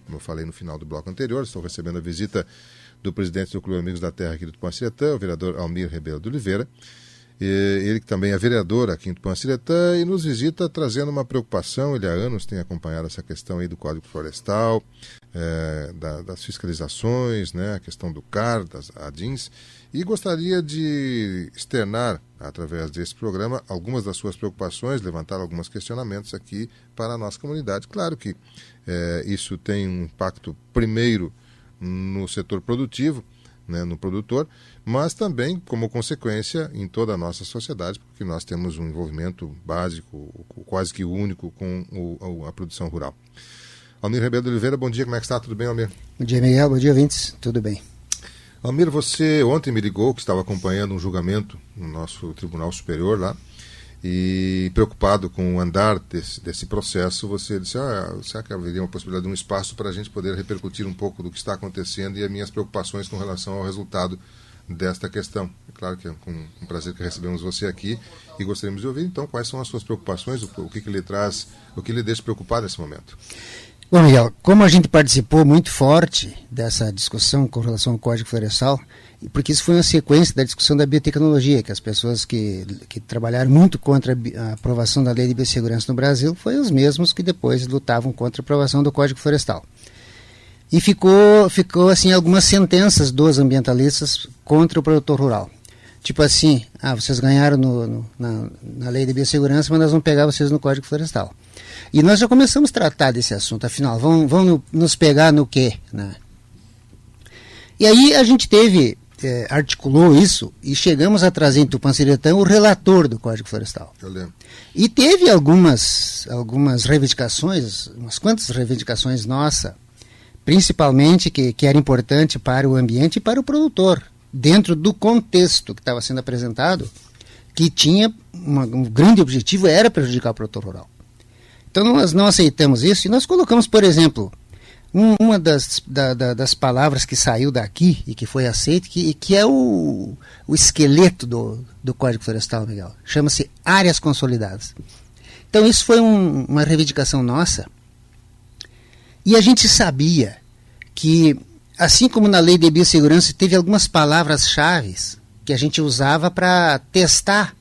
como eu falei no final do bloco anterior, estou recebendo a visita do presidente do Clube Amigos da Terra aqui do Tupã-Siretã, o vereador Almir Rebelo de Oliveira. Ele que também é vereador aqui em Tupã-Siretã e nos visita trazendo uma preocupação. Ele há anos tem acompanhado essa questão aí do Código Florestal, das fiscalizações, né, a questão do CAR, das ADINs, e gostaria de externar, através desse programa, algumas das suas preocupações, levantar alguns questionamentos aqui para a nossa comunidade. Claro que isso tem um impacto primeiro no setor produtivo, né, no produtor, mas também como consequência em toda a nossa sociedade, porque nós temos um envolvimento básico, quase que único, com a produção rural. Almir Rebelo de Oliveira, bom dia, como é que está? Tudo bem, Almir? Bom dia, Miguel, bom dia, ouvintes, tudo bem. Almir, você ontem me ligou que estava acompanhando um julgamento no nosso Tribunal Superior lá, e preocupado com o andar desse processo, você disse, será que haveria uma possibilidade de um espaço para a gente poder repercutir um pouco do que está acontecendo e as minhas preocupações com relação ao resultado desta questão? É claro que é com um prazer que recebemos você aqui e gostaríamos de ouvir, então, quais são as suas preocupações, o que lhe traz, o que lhe deixa preocupado nesse momento? Bom, Miguel, como a gente participou muito forte dessa discussão com relação ao Código Florestal, porque isso foi uma sequência da discussão da biotecnologia, que as pessoas que trabalharam muito contra a aprovação da Lei de Biossegurança no Brasil foram os mesmos que depois lutavam contra a aprovação do Código Florestal. E ficou assim, algumas sentenças dos ambientalistas contra o produtor rural. Tipo assim, vocês ganharam na Lei de Biossegurança, mas nós vamos pegar vocês no Código Florestal. E nós já começamos a tratar desse assunto, afinal, vão nos pegar no quê? Né? E aí a gente articulou isso e chegamos a trazer em Tupã-Siretã o relator do Código Florestal. Eu lembro. E teve algumas reivindicações, umas quantas reivindicações nossas, principalmente que era importante para o ambiente e para o produtor, dentro do contexto que estava sendo apresentado, que tinha um grande objetivo, era prejudicar o produtor rural. Então nós não aceitamos isso e nós colocamos, por exemplo, uma das palavras que saiu daqui e que foi aceita, que é o esqueleto do Código Florestal, Miguel. Chama-se áreas consolidadas. Então isso foi uma reivindicação nossa. E a gente sabia que, assim como na Lei de Biossegurança, teve algumas palavras-chave que a gente usava para testar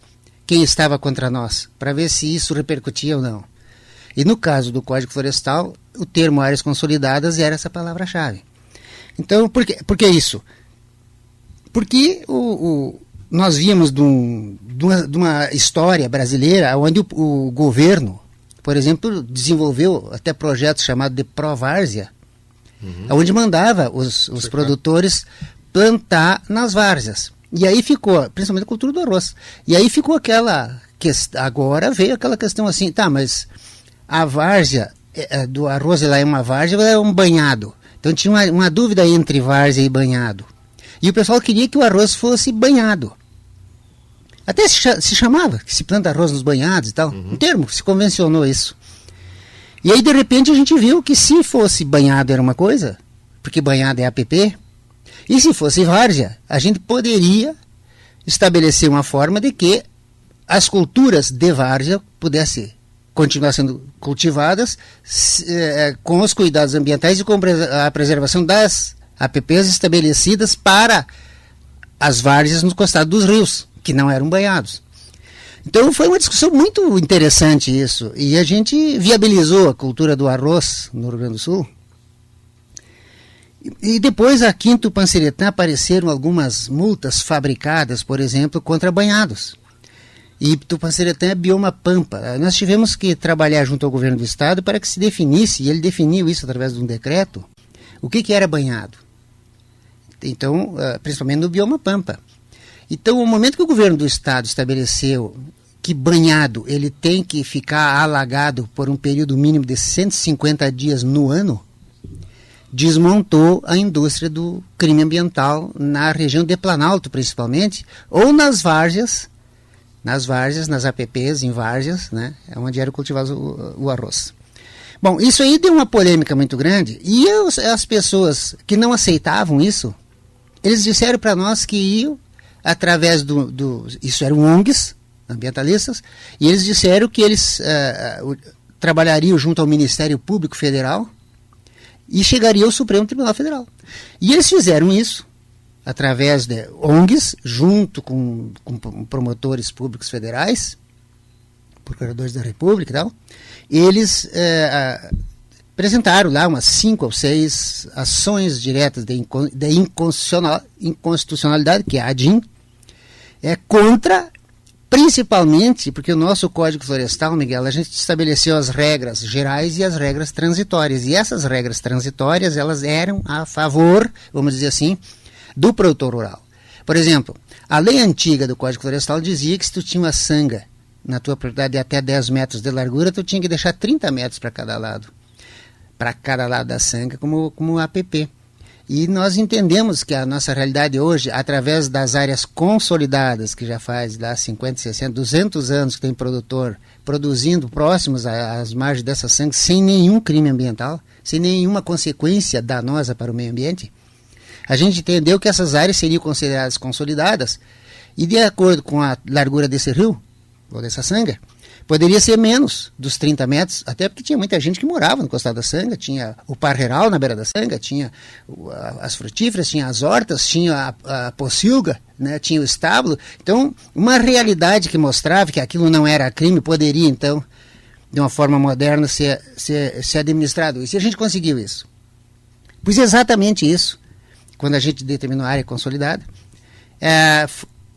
quem estava contra nós, para ver se isso repercutia ou não. E no caso do Código Florestal, o termo áreas consolidadas era essa palavra-chave. Então, por que isso? Porque nós víamos de uma história brasileira onde o governo, por exemplo, desenvolveu até projetos chamados de Provárzea, onde mandava os produtores plantar nas várzeas. E aí ficou, principalmente a cultura do arroz. E aí ficou agora veio aquela questão assim, mas a várzea do arroz, ela é uma várzea ou é um banhado? Então tinha uma dúvida entre várzea e banhado. E o pessoal queria que o arroz fosse banhado. Até se chamava, que se planta arroz nos banhados e tal. Um termo, se convencionou isso. E aí, de repente, a gente viu que se fosse banhado era uma coisa, porque banhado é APP, e se fosse várzea, a gente poderia estabelecer uma forma de que as culturas de várzea pudessem continuar sendo cultivadas com os cuidados ambientais e com a preservação das APPs estabelecidas para as várzeas no costado dos rios, que não eram banhados. Então foi uma discussão muito interessante isso, e a gente viabilizou a cultura do arroz no Rio Grande do Sul. E depois aqui em Tupã-Siretã apareceram algumas multas fabricadas, por exemplo, contra banhados. E Tupã-Siretã é bioma pampa. Nós tivemos que trabalhar junto ao governo do estado para que se definisse, e ele definiu isso através de um decreto, o que era banhado. Então, principalmente no bioma pampa. Então, o momento que o governo do estado estabeleceu que banhado ele tem que ficar alagado por um período mínimo de 150 dias no ano, desmontou a indústria do crime ambiental na região de Planalto, principalmente, ou nas várzeas, nas APPs, em várzeas, né, onde era cultivado o arroz. Bom, isso aí deu uma polêmica muito grande, e as pessoas que não aceitavam isso, eles disseram para nós que iam, através isso eram ONGs, ambientalistas, e eles disseram que eles trabalhariam junto ao Ministério Público Federal e chegaria ao Supremo Tribunal Federal. E eles fizeram isso através de ONGs, junto com promotores públicos federais, procuradores da República e tal. Eles apresentaram lá umas 5 ou 6 ações diretas de inconstitucionalidade, que é a ADIM, contra, principalmente, porque o nosso Código Florestal, Miguel, a gente estabeleceu as regras gerais e as regras transitórias. E essas regras transitórias, elas eram a favor, vamos dizer assim, do produtor rural. Por exemplo, a lei antiga do Código Florestal dizia que se tu tinha uma sanga na tua propriedade de até 10 metros de largura, tu tinha que deixar 30 metros para cada lado da sanga como APP. E nós entendemos que a nossa realidade hoje, através das áreas consolidadas, que já faz lá 50, 60, 200 anos que tem produtor produzindo próximos às margens dessa sanga, sem nenhum crime ambiental, sem nenhuma consequência danosa para o meio ambiente, a gente entendeu que essas áreas seriam consideradas consolidadas e, de acordo com a largura desse rio, ou dessa sanga, poderia ser menos dos 30 metros, até porque tinha muita gente que morava no costado da sanga, tinha o parreiral na beira da sanga, tinha as frutíferas, tinha as hortas, tinha a pocilga, né, tinha o estábulo. Então, uma realidade que mostrava que aquilo não era crime poderia, então, de uma forma moderna, ser administrado. E se a gente conseguiu isso? Pois exatamente isso, quando a gente determinou a área consolidada,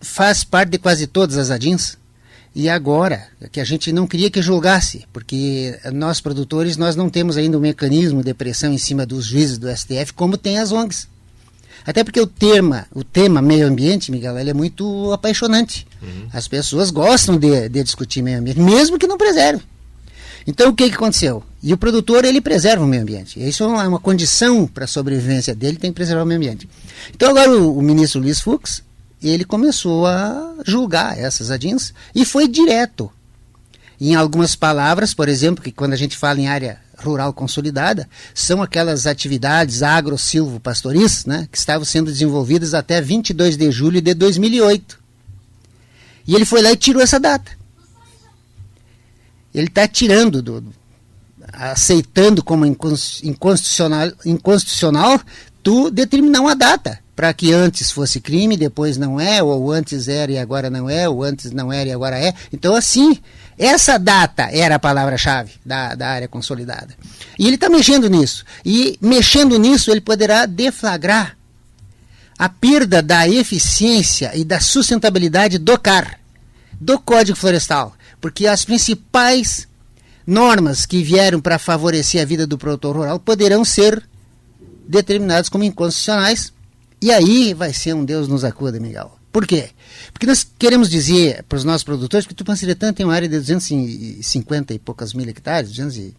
faz parte de quase todas as ADINs. E agora, que a gente não queria que julgasse, porque nós produtores, nós não temos ainda um mecanismo de pressão em cima dos juízes do STF, como tem as ONGs. Até porque o tema meio ambiente, Miguel, ele é muito apaixonante. As pessoas gostam de discutir meio ambiente, mesmo que não preserve. Então, o que aconteceu? E o produtor, ele preserva o meio ambiente. Isso é uma condição para a sobrevivência dele, tem que preservar o meio ambiente. Então, agora o ministro Luiz Fux, ele começou a julgar essas ADINs e foi direto. Em algumas palavras, por exemplo, que quando a gente fala em área rural consolidada, são aquelas atividades agro-silvo-pastoris, né, que estavam sendo desenvolvidas até 22 de julho de 2008. E ele foi lá e tirou essa data. Ele está tirando, aceitando como inconstitucional, tu determinar uma data, para que antes fosse crime, depois não é, ou antes era e agora não é, ou antes não era e agora é. Então, assim, essa data era a palavra-chave da área consolidada. E ele está mexendo nisso. E mexendo nisso, ele poderá deflagrar a perda da eficiência e da sustentabilidade do CAR, do Código Florestal. Porque as principais normas que vieram para favorecer a vida do produtor rural poderão ser determinadas como inconstitucionais. E aí vai ser um Deus nos acuda, Miguel. Por quê? Porque nós queremos dizer para os nossos produtores que Tupã-Siretã tem uma área de 250 e poucas mil hectares, 200 e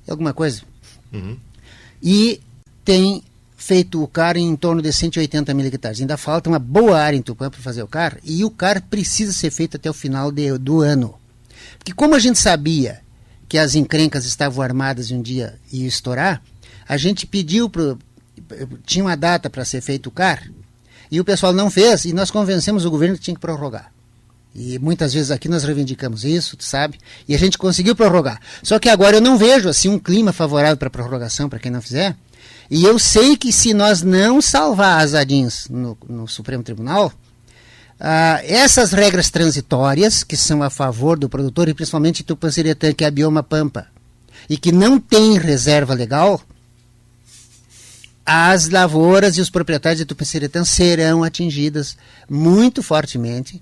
alguma coisa. E tem feito o CAR em torno de 180 mil hectares. Ainda falta uma boa área em Tupã para fazer o CAR, e o CAR precisa ser feito até o final do ano. Porque como a gente sabia que as encrencas estavam armadas e um dia ia estourar, a gente pediu tinha uma data para ser feito o CAR, e o pessoal não fez, e nós convencemos o governo que tinha que prorrogar. E muitas vezes aqui nós reivindicamos isso, tu sabe, e a gente conseguiu prorrogar. Só que agora eu não vejo assim um clima favorável para prorrogação para quem não fizer, e eu sei que se nós não salvar as ADINs no Supremo Tribunal, essas regras transitórias, que são a favor do produtor, e principalmente Tupã-Siretã, que é a bioma pampa, e que não tem reserva legal, as lavouras e os proprietários de Tupã-Siretã serão atingidas muito fortemente,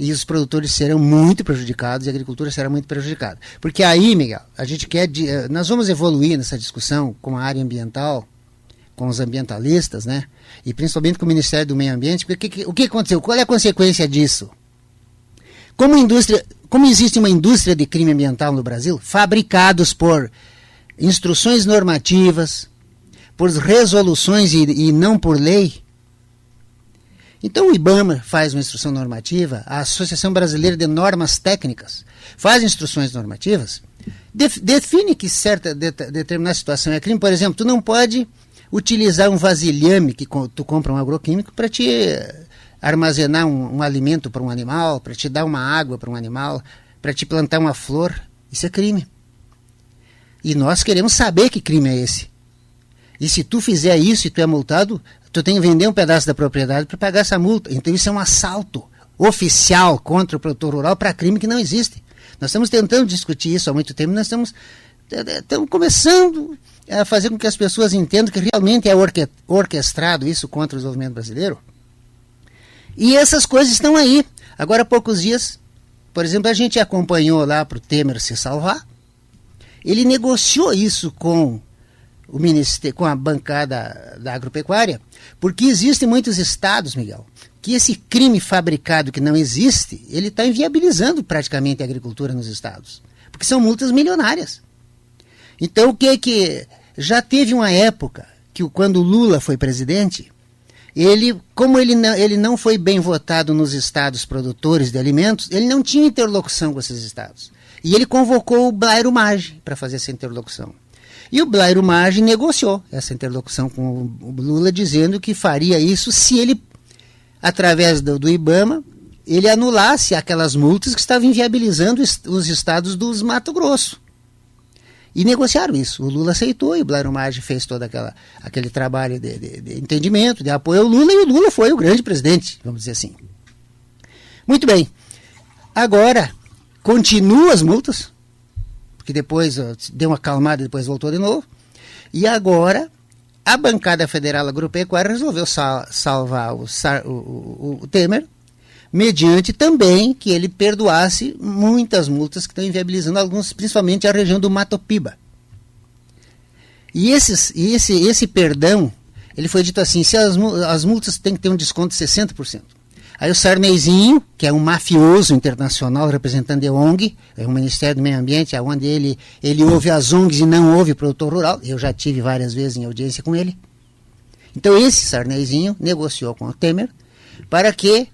e os produtores serão muito prejudicados, e a agricultura será muito prejudicada. Porque aí, Miguel, a gente nós vamos evoluir nessa discussão com a área ambiental, com os ambientalistas, né? E principalmente com o Ministério do Meio Ambiente, porque o que aconteceu? Qual é a consequência disso? Como existe uma indústria de crime ambiental no Brasil, fabricados por instruções normativas, por resoluções e não por lei. Então o IBAMA faz uma instrução normativa, a Associação Brasileira de Normas Técnicas faz instruções normativas, define que determinada situação é crime. Por exemplo, tu não pode utilizar um vasilhame que tu compra um agroquímico para te armazenar um alimento para um animal, para te dar uma água para um animal, para te plantar uma flor. Isso é crime. E nós queremos saber que crime é esse. E se tu fizer isso e tu é multado, tu tem que vender um pedaço da propriedade para pagar essa multa. Então isso é um assalto oficial contra o produtor rural para crime que não existe. Nós estamos tentando discutir isso há muito tempo, nós estamos começando a fazer com que as pessoas entendam que realmente é orquestrado isso contra o desenvolvimento brasileiro. E essas coisas estão aí. Agora há poucos dias, por exemplo, a gente acompanhou lá para o Temer se salvar. Ele negociou isso com o ministério, com a bancada da agropecuária, porque existem muitos estados, Miguel, que esse crime fabricado que não existe, ele está inviabilizando praticamente a agricultura nos estados, porque são multas milionárias. Então, o que já teve uma época que quando o Lula foi presidente, como ele não foi bem votado nos estados produtores de alimentos, ele não tinha interlocução com esses estados. E ele convocou o Blairo Maggi para fazer essa interlocução. E o Blairo Maggi negociou essa interlocução com o Lula, dizendo que faria isso se ele, através do IBAMA, ele anulasse aquelas multas que estavam inviabilizando os estados dos Mato Grosso. E negociaram isso. O Lula aceitou e o Blairo Maggi fez todo aquele trabalho de entendimento, de apoio ao Lula, e o Lula foi o grande presidente, vamos dizer assim. Muito bem. Agora, continuam as multas, que depois deu uma acalmada e depois voltou de novo. E agora a bancada federal agropecuária resolveu salvar o Temer, mediante também que ele perdoasse muitas multas que estão inviabilizando alguns, principalmente a região do Mato Piba. E esse perdão, ele foi dito assim, se as multas têm que ter um desconto de 60%. Aí o Sarneyzinho, que é um mafioso internacional, representante da ONG, é o Ministério do Meio Ambiente, onde ele ouve as ONGs e não ouve o produtor rural. Eu já tive várias vezes em audiência com ele. Então esse Sarneyzinho negociou com o Temer para que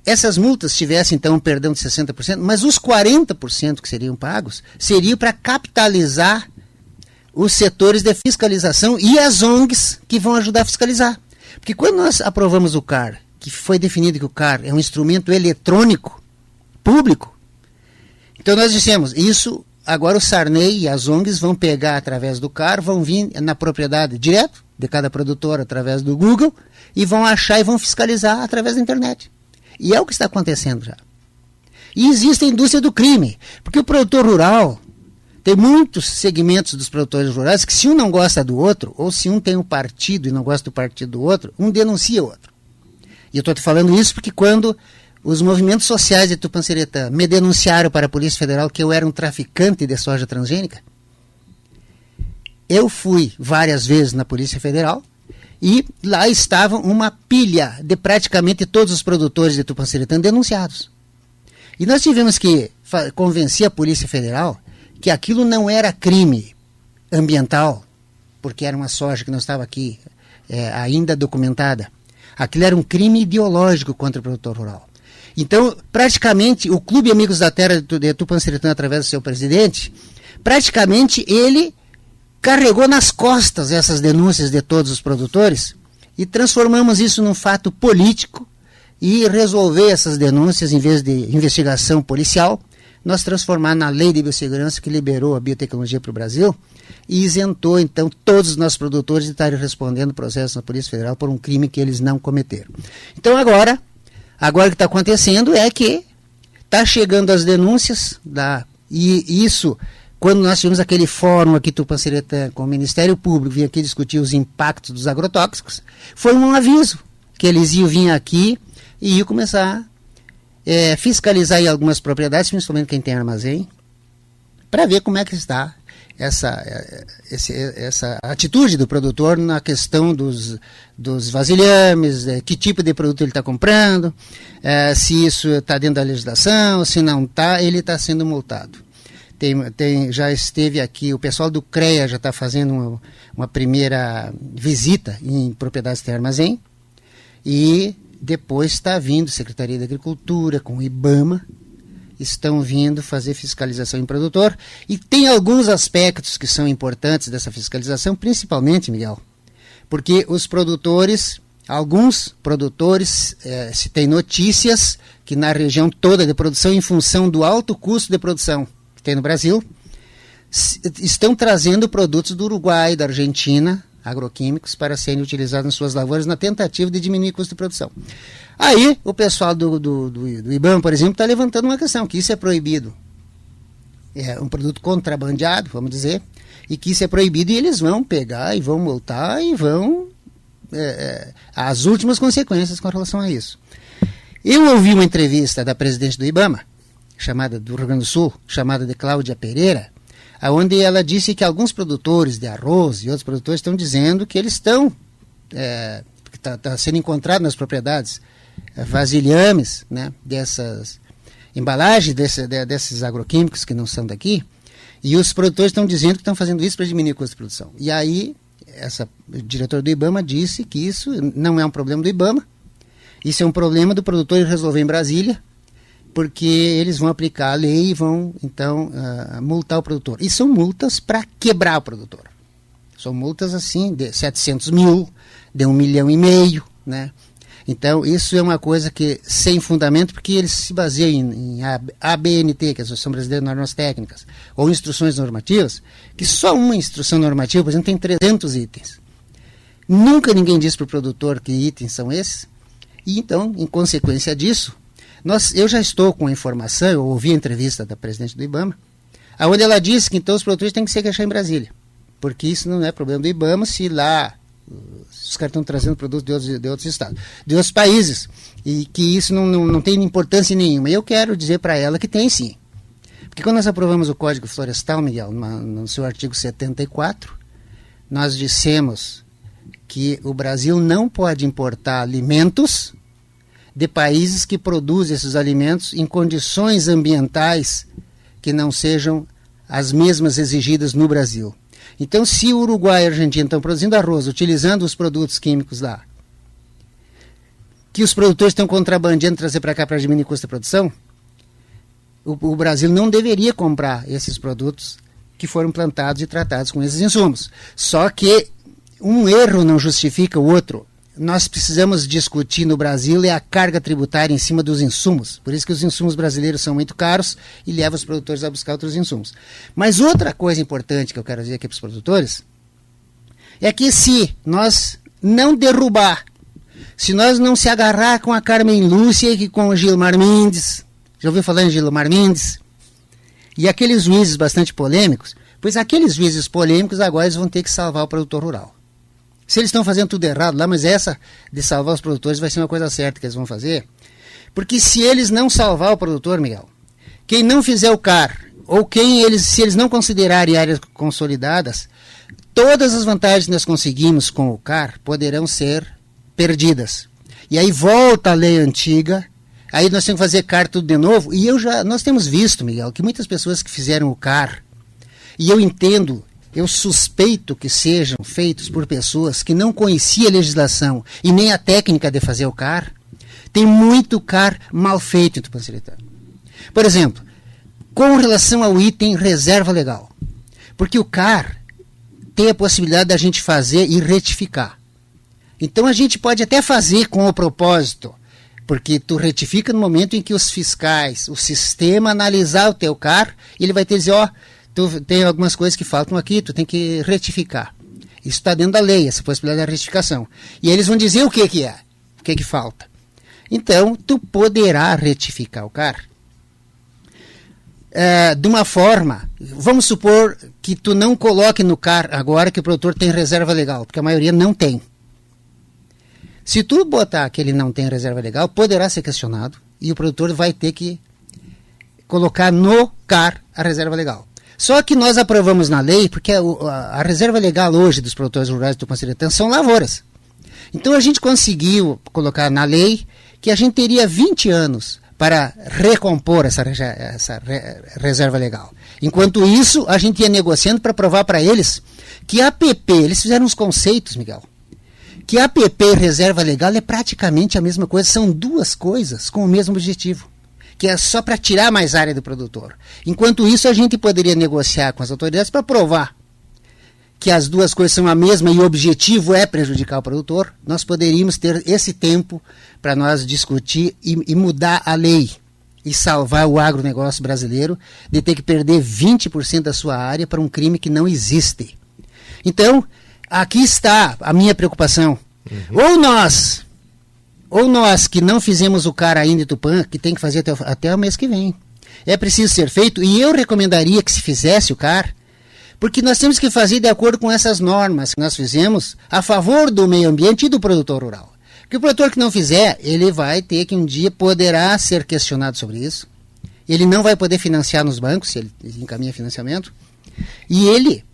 essas multas tivessem então um perdão de 60%, mas os 40% que seriam pagos seriam para capitalizar os setores de fiscalização e as ONGs que vão ajudar a fiscalizar. Porque quando nós aprovamos o CAR, que foi definido que o CAR é um instrumento eletrônico público, então nós dissemos, isso agora o Sarney e as ONGs vão pegar através do CAR, vão vir na propriedade direto de cada produtor através do Google e vão achar e vão fiscalizar através da internet. E é o que está acontecendo já. E existe a indústria do crime, porque o produtor rural, tem muitos segmentos dos produtores rurais que se um não gosta do outro, ou se um tem um partido e não gosta do partido do outro, um denuncia o outro. E eu estou te falando isso porque quando os movimentos sociais de Tupanciretã me denunciaram para a Polícia Federal que eu era um traficante de soja transgênica, eu fui várias vezes na Polícia Federal e lá estava uma pilha de praticamente todos os produtores de Tupanciretã denunciados. E nós tivemos que convencer a Polícia Federal que aquilo não era crime ambiental, porque era uma soja que não estava aqui ainda documentada. Aquilo era um crime ideológico contra o produtor rural. Então, praticamente, o Clube Amigos da Terra de Tupanciretã, através do seu presidente, praticamente ele carregou nas costas essas denúncias de todos os produtores e transformamos isso num fato político e resolver essas denúncias, em vez de investigação policial, nós transformar na lei de biossegurança que liberou a biotecnologia para o Brasil e isentou, então, todos os nossos produtores de estarem respondendo processo na Polícia Federal por um crime que eles não cometeram. Então, agora o que está acontecendo é que está chegando as denúncias, e isso, quando nós tivemos aquele fórum aqui em Tupanciretã com o Ministério Público, vinha aqui discutir os impactos dos agrotóxicos, foi um aviso que eles iam vir aqui e iam começar fiscalizar em algumas propriedades, principalmente quem tem armazém, para ver como é que está essa atitude do produtor na questão dos vasilhames, que tipo de produto ele está comprando, se isso está dentro da legislação, se não está, ele está sendo multado. Já esteve aqui, o pessoal do CREA já está fazendo uma primeira visita em propriedades de armazém, e depois está vindo Secretaria da Agricultura com o IBAMA, estão vindo fazer fiscalização em produtor, e tem alguns aspectos que são importantes dessa fiscalização, principalmente, Miguel, porque os produtores, alguns produtores, se tem notícias que na região toda de produção, em função do alto custo de produção que tem no Brasil, estão trazendo produtos do Uruguai, da Argentina, agroquímicos, para serem utilizados nas suas lavouras na tentativa de diminuir o custo de produção. Aí, o pessoal do IBAMA, por exemplo, está levantando uma questão, que isso é proibido. É um produto contrabandeado, vamos dizer, e que isso é proibido, e eles vão pegar e vão multar e vão as últimas consequências com relação a isso. Eu ouvi uma entrevista da presidente do IBAMA, do Rio Grande do Sul, chamada de Cláudia Pereira, onde ela disse que alguns produtores de arroz e outros produtores estão dizendo que eles estão, está sendo encontrado nas propriedades vasilhames, né, dessas embalagens desses agroquímicos que não são daqui, e os produtores estão dizendo que estão fazendo isso para diminuir o custo de produção. E aí, o diretor do IBAMA disse que isso não é um problema do IBAMA, isso é um problema do produtor resolver em Brasília, porque eles vão aplicar a lei e vão, então, multar o produtor. E são multas para quebrar o produtor. São multas, assim, de 700 mil, de 1,5 milhão, né? Então, isso é uma coisa que, sem fundamento, porque eles se baseiam em ABNT, que é a Associação Brasileira de Normas Técnicas, ou instruções normativas, que só uma instrução normativa, por exemplo, tem 300 itens. Nunca ninguém diz para o produtor que itens são esses, e então, em consequência disso, eu já estou com a informação, eu ouvi a entrevista da presidente do IBAMA, onde ela disse que então os produtores têm que se queixar em Brasília, porque isso não é problema do IBAMA se lá os caras estão trazendo produtos de outros estados, de outros países, e que isso não tem importância nenhuma. Eu quero dizer para ela que tem sim. Porque quando nós aprovamos o Código Florestal, Miguel, no seu artigo 74, nós dissemos que o Brasil não pode importar alimentos de países que produzem esses alimentos em condições ambientais que não sejam as mesmas exigidas no Brasil. Então, se o Uruguai e a Argentina estão produzindo arroz, utilizando os produtos químicos lá, que os produtores estão contrabandeando trazer para cá para diminuir o custo da produção, o Brasil não deveria comprar esses produtos que foram plantados e tratados com esses insumos. Só que um erro não justifica o outro. Nós precisamos discutir no Brasil a carga tributária em cima dos insumos. Por isso que os insumos brasileiros são muito caros e levam os produtores a buscar outros insumos. Mas outra coisa importante que eu quero dizer aqui para os produtores é que se nós não derrubar, se nós não se agarrar com a Carmen Lúcia e com o Gilmar Mendes, já ouviu falar em Gilmar Mendes? E aqueles juízes bastante polêmicos, pois aqueles juízes polêmicos agora eles vão ter que salvar o produtor rural. Se eles estão fazendo tudo errado lá, mas essa de salvar os produtores vai ser uma coisa certa que eles vão fazer. Porque se eles não salvar o produtor, Miguel, quem não fizer o CAR, ou se eles não considerarem áreas consolidadas, todas as vantagens que nós conseguimos com o CAR poderão ser perdidas. E aí volta a lei antiga, aí nós temos que fazer CAR tudo de novo, e nós temos visto, Miguel, que muitas pessoas que fizeram o CAR, e eu entendo, eu suspeito que sejam feitos por pessoas que não conheciam a legislação e nem a técnica de fazer o CAR, tem muito CAR mal feito em Tupanciretã. Por exemplo, com relação ao item reserva legal, porque o CAR tem a possibilidade da gente fazer e retificar. Então a gente pode até fazer com o propósito, porque tu retifica no momento em que os fiscais, o sistema analisar o teu CAR, e ele vai te dizer, tu tem algumas coisas que faltam aqui, tu tem que retificar. Isso está dentro da lei, essa possibilidade da retificação. E eles vão dizer o que é, o que falta. Então, tu poderá retificar o CAR de uma forma, vamos supor que tu não coloque no CAR agora que o produtor tem reserva legal, porque a maioria não tem. Se tu botar que ele não tem reserva legal, poderá ser questionado e o produtor vai ter que colocar no CAR a reserva legal. Só que nós aprovamos na lei, porque a reserva legal hoje dos produtores rurais do Tupanciretã são lavouras. Então a gente conseguiu colocar na lei que a gente teria 20 anos para recompor essa reserva legal. Enquanto isso, a gente ia negociando para provar para eles que a APP, eles fizeram uns conceitos, Miguel, que a APP e reserva legal é praticamente a mesma coisa, são duas coisas com o mesmo objetivo, que é só para tirar mais área do produtor. Enquanto isso, a gente poderia negociar com as autoridades para provar que as duas coisas são a mesma e o objetivo é prejudicar o produtor. Nós poderíamos ter esse tempo para nós discutir e mudar a lei. e salvar o agronegócio brasileiro de ter que perder 20% da sua área para um crime que não existe. Então, aqui está a minha preocupação. Ou nós que não fizemos o CAR ainda em Tupã, que tem que fazer até o mês que vem. É preciso ser feito, e eu recomendaria que se fizesse o CAR, porque nós temos que fazer de acordo com essas normas que nós fizemos a favor do meio ambiente e do produtor rural. Porque o produtor que não fizer, ele vai ter que um dia poderá ser questionado sobre isso. Ele não vai poder financiar nos bancos, se ele encaminha financiamento. E ele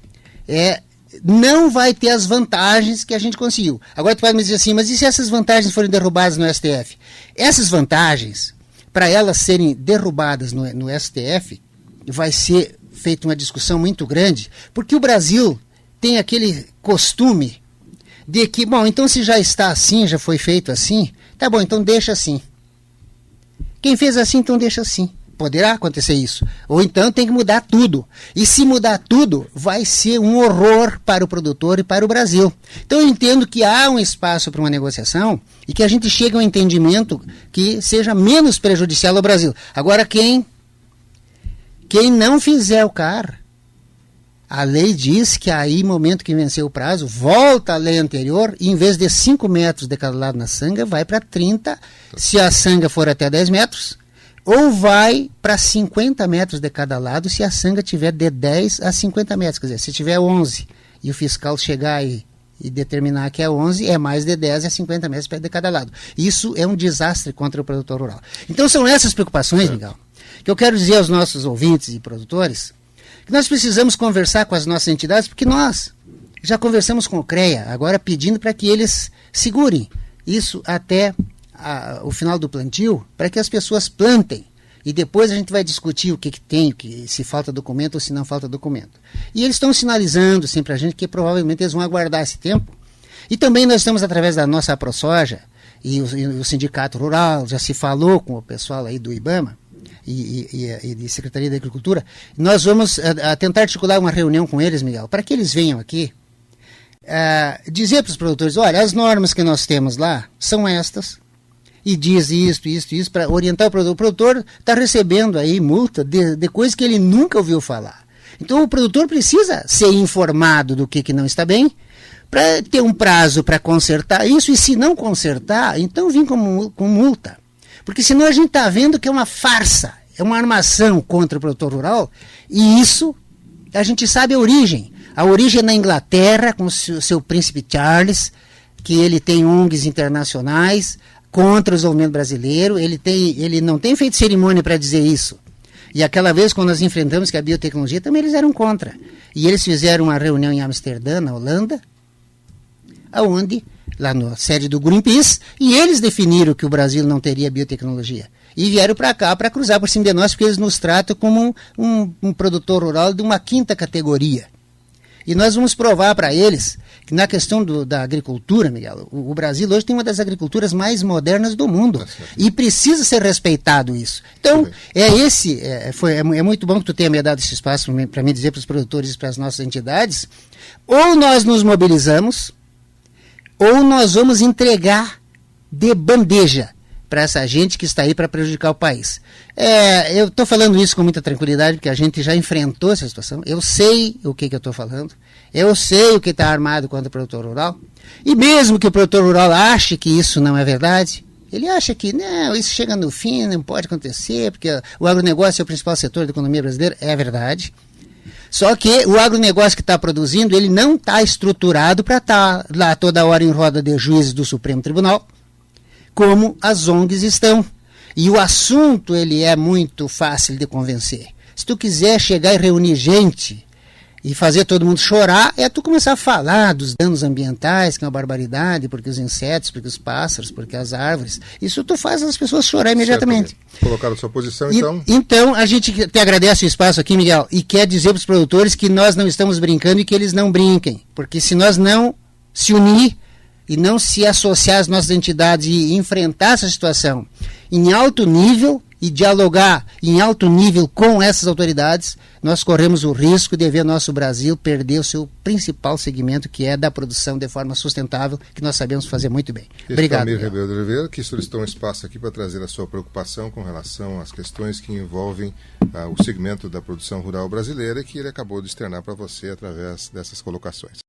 não vai ter as vantagens que a gente conseguiu. Agora tu pode me dizer assim, mas e se essas vantagens forem derrubadas no STF? Essas vantagens, para elas serem derrubadas no STF, vai ser feita uma discussão muito grande, porque o Brasil tem aquele costume de que, bom, então se já está assim, já foi feito assim, tá bom, então deixa assim. Quem fez assim, então deixa assim. Poderá acontecer isso. Ou então tem que mudar tudo. E se mudar tudo, vai ser um horror para o produtor e para o Brasil. Então eu entendo que há um espaço para uma negociação e que a gente chegue a um entendimento que seja menos prejudicial ao Brasil. Agora, quem não fizer o CAR, a lei diz que aí, no momento que venceu o prazo, volta à lei anterior e em vez de 5 metros de cada lado na sanga, vai para 30, se a sanga for até 10 metros, ou vai para 50 metros de cada lado se a sanga tiver de 10 a 50 metros. Quer dizer, se tiver 11 e o fiscal chegar e determinar que é 11, é mais de 10 a 50 metros de cada lado. Isso é um desastre contra o produtor rural. Então são essas preocupações, Miguel, que eu quero dizer aos nossos ouvintes e produtores, que nós precisamos conversar com as nossas entidades, porque nós já conversamos com o CREA, agora pedindo para que eles segurem isso até o final do plantio, para que as pessoas plantem. E depois a gente vai discutir o que tem, se falta documento ou se não falta documento. E eles estão sinalizando sempre a gente que provavelmente eles vão aguardar esse tempo. E também nós estamos, através da nossa AproSoja e o Sindicato Rural, já se falou com o pessoal aí do IBAMA, e de Secretaria da Agricultura, nós vamos tentar articular uma reunião com eles, Miguel, para que eles venham aqui dizer para os produtores, olha, as normas que nós temos lá são estas, e diz isso, para orientar o produtor. O produtor está recebendo aí multa de coisas que ele nunca ouviu falar. Então o produtor precisa ser informado do que não está bem, para ter um prazo para consertar isso, e se não consertar, então vir com multa. Porque senão a gente está vendo que é uma farsa, é uma armação contra o produtor rural, e isso a gente sabe a origem. A origem é na Inglaterra, com o seu príncipe Charles, que ele tem ONGs internacionais contra o desenvolvimento brasileiro, ele não tem feito cerimônia para dizer isso. E aquela vez, quando nós enfrentamos que a biotecnologia, também eles eram contra. E eles fizeram uma reunião em Amsterdã, na Holanda, onde, lá na sede do Greenpeace, e eles definiram que o Brasil não teria biotecnologia. E vieram para cá para cruzar por cima de nós, porque eles nos tratam como um produtor rural de uma 5ª categoria. E nós vamos provar para eles que na questão da agricultura, Miguel, o Brasil hoje tem uma das agriculturas mais modernas do mundo. E precisa ser respeitado isso. Então, é muito bom que tu tenha me dado esse espaço para me dizer para os produtores e para as nossas entidades, ou nós nos mobilizamos, ou nós vamos entregar de bandeja para essa gente que está aí para prejudicar o país. Eu estou falando isso com muita tranquilidade, porque a gente já enfrentou essa situação. Eu sei o que eu estou falando. Eu sei o que está armado contra o produtor rural. E mesmo que o produtor rural ache que isso não é verdade, ele acha que não, isso chega no fim, não pode acontecer, porque o agronegócio é o principal setor da economia brasileira. É verdade. Só que o agronegócio que está produzindo, ele não está estruturado para estar lá toda hora em roda de juízes do Supremo Tribunal, como as ONGs estão. E o assunto, ele é muito fácil de convencer. Se tu quiser chegar e reunir gente e fazer todo mundo chorar, é tu começar a falar dos danos ambientais, que é uma barbaridade, porque os insetos, porque os pássaros, porque as árvores, isso tu faz as pessoas chorar imediatamente. Colocaram sua posição, então? Então, a gente te agradece o espaço aqui, Miguel, e quer dizer para os produtores que nós não estamos brincando e que eles não brinquem, porque se nós não se unir e não se associar às nossas entidades e enfrentar essa situação em alto nível, e dialogar em alto nível com essas autoridades, nós corremos o risco de ver nosso Brasil perder o seu principal segmento, que é da produção de forma sustentável, que nós sabemos fazer muito bem. Obrigado. Almir Rebelo de Oliveira, que solicitou um espaço aqui para trazer a sua preocupação com relação às questões que envolvem o segmento da produção rural brasileira, que ele acabou de externar para você através dessas colocações.